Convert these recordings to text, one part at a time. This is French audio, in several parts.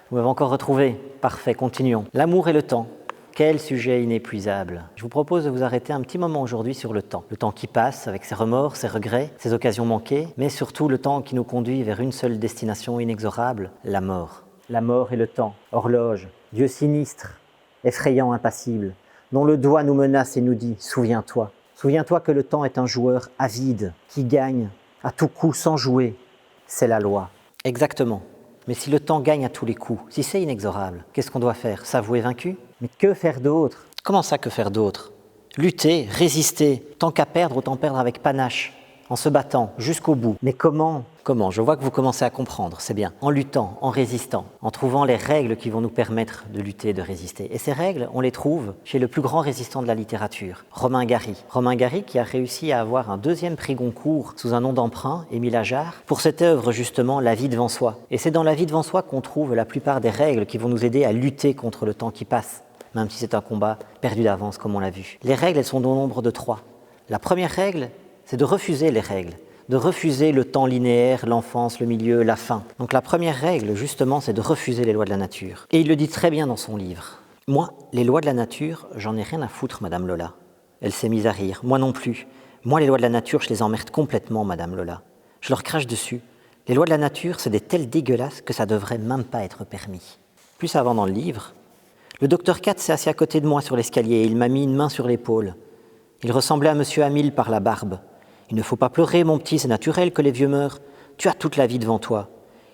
Vous m'avez encore retrouvé. Parfait, continuons. L'amour et le temps. Quel sujet inépuisable. Je vous propose de vous arrêter un petit moment aujourd'hui sur le temps. Le temps qui passe avec ses remords, ses regrets, ses occasions manquées, mais surtout le temps qui nous conduit vers une seule destination inexorable, la mort. La mort et le temps, horloge, Dieu sinistre, effrayant, impassible, dont le doigt nous menace et nous dit « Souviens-toi ». Souviens-toi que le temps est un joueur avide, qui gagne à tout coup sans jouer. C'est la loi. Exactement. Mais si le temps gagne à tous les coups, si c'est inexorable, qu'est-ce qu'on doit faire? S'avouer vaincu? Mais que faire d'autre? Comment ça, que faire d'autre? Lutter, résister, tant qu'à perdre, autant perdre avec panache, en se battant jusqu'au bout. Mais comment? Comment? Je vois que vous commencez à comprendre, c'est bien. En luttant, en résistant, en trouvant les règles qui vont nous permettre de lutter, de résister. Et ces règles, on les trouve chez le plus grand résistant de la littérature, Romain Gary. Romain Gary qui a réussi à avoir un 2e prix Goncourt sous un nom d'emprunt, Émile Ajar, pour cette œuvre justement, La vie devant soi. Et c'est dans La vie devant soi qu'on trouve la plupart des règles qui vont nous aider à lutter contre le temps qui passe, même si c'est un combat perdu d'avance comme on l'a vu. Les règles, elles sont au nombre de 3. La première règle, c'est de refuser les règles, de refuser le temps linéaire, l'enfance, le milieu, la fin. Donc la première règle, justement, c'est de refuser les lois de la nature. Et il le dit très bien dans son livre. Moi, les lois de la nature, j'en ai rien à foutre, Madame Lola. Elle s'est mise à rire. Moi non plus. Moi, les lois de la nature, je les emmerde complètement, Madame Lola. Je leur crache dessus. Les lois de la nature, c'est des telles dégueulasses que ça devrait même pas être permis. Plus avant dans le livre, le docteur Katz s'est assis à côté de moi sur l'escalier et il m'a mis une main sur l'épaule. Il ressemblait à Monsieur Hamil par la barbe. « Il ne faut pas pleurer, mon petit, c'est naturel que les vieux meurent. Tu as toute la vie devant toi. »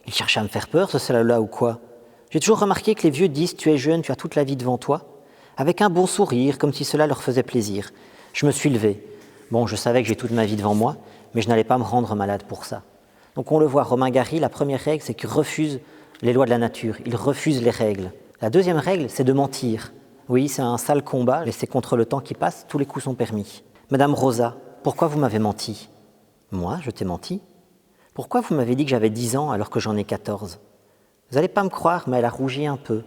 Il cherchait à me faire peur, ce salaud-là, ou quoi? J'ai toujours remarqué que les vieux disent « Tu es jeune, tu as toute la vie devant toi », avec un bon sourire, comme si cela leur faisait plaisir. Je me suis levé. Bon, je savais que j'ai toute ma vie devant moi, mais je n'allais pas me rendre malade pour ça. Donc on le voit, Romain Gary, la première règle, c'est qu'il refuse les lois de la nature, il refuse les règles. La deuxième règle, c'est de mentir. Oui, c'est un sale combat, mais c'est contre le temps qui passe, tous les coups sont permis. Madame Rosa, pourquoi vous m'avez menti? Moi, je t'ai menti? Pourquoi vous m'avez dit que j'avais 10 ans alors que j'en ai 14? Vous n'allez pas me croire, mais elle a rougi un peu.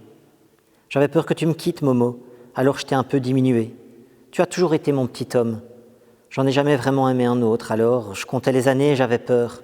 J'avais peur que tu me quittes, Momo, alors je t'ai un peu diminué. Tu as toujours été mon petit homme. J'en ai jamais vraiment aimé un autre, alors je comptais les années et j'avais peur.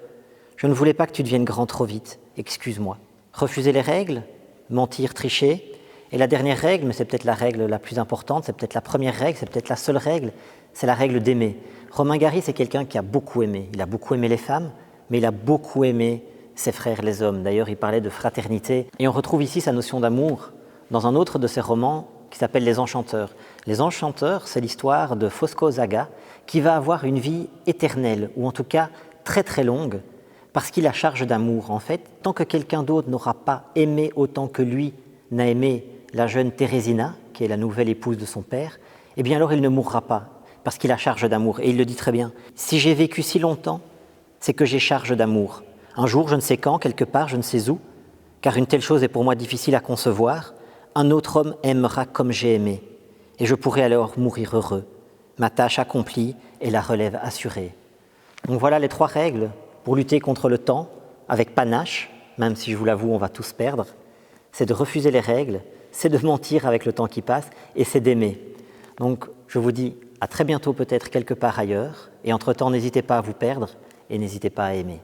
Je ne voulais pas que tu deviennes grand trop vite, excuse-moi. Refuser les règles? Mentir, tricher? Et la dernière règle, mais c'est peut-être la règle la plus importante, c'est peut-être la première règle, c'est peut-être la seule règle, c'est la règle d'aimer. Romain Gary, c'est quelqu'un qui a beaucoup aimé. Il a beaucoup aimé les femmes, mais il a beaucoup aimé ses frères les hommes. D'ailleurs, il parlait de fraternité. Et on retrouve ici sa notion d'amour dans un autre de ses romans qui s'appelle Les Enchanteurs. Les Enchanteurs, c'est l'histoire de Fosco Zaga qui va avoir une vie éternelle, ou en tout cas très très longue, parce qu'il a charge d'amour. En fait, tant que quelqu'un d'autre n'aura pas aimé autant que lui n'a aimé la jeune Thérésina, qui est la nouvelle épouse de son père, eh bien alors il ne mourra pas, parce qu'il a charge d'amour. Et il le dit très bien. Si j'ai vécu si longtemps, c'est que j'ai charge d'amour. Un jour, je ne sais quand, quelque part, je ne sais où, car une telle chose est pour moi difficile à concevoir, un autre homme aimera comme j'ai aimé, et je pourrai alors mourir heureux, ma tâche accomplie et la relève assurée. Donc voilà les 3 règles pour lutter contre le temps, avec panache, même si je vous l'avoue, on va tous perdre. C'est de refuser les règles, c'est de mentir avec le temps qui passe, et c'est d'aimer. Donc je vous dis à très bientôt peut-être quelque part ailleurs, et entre-temps n'hésitez pas à vous perdre, et n'hésitez pas à aimer.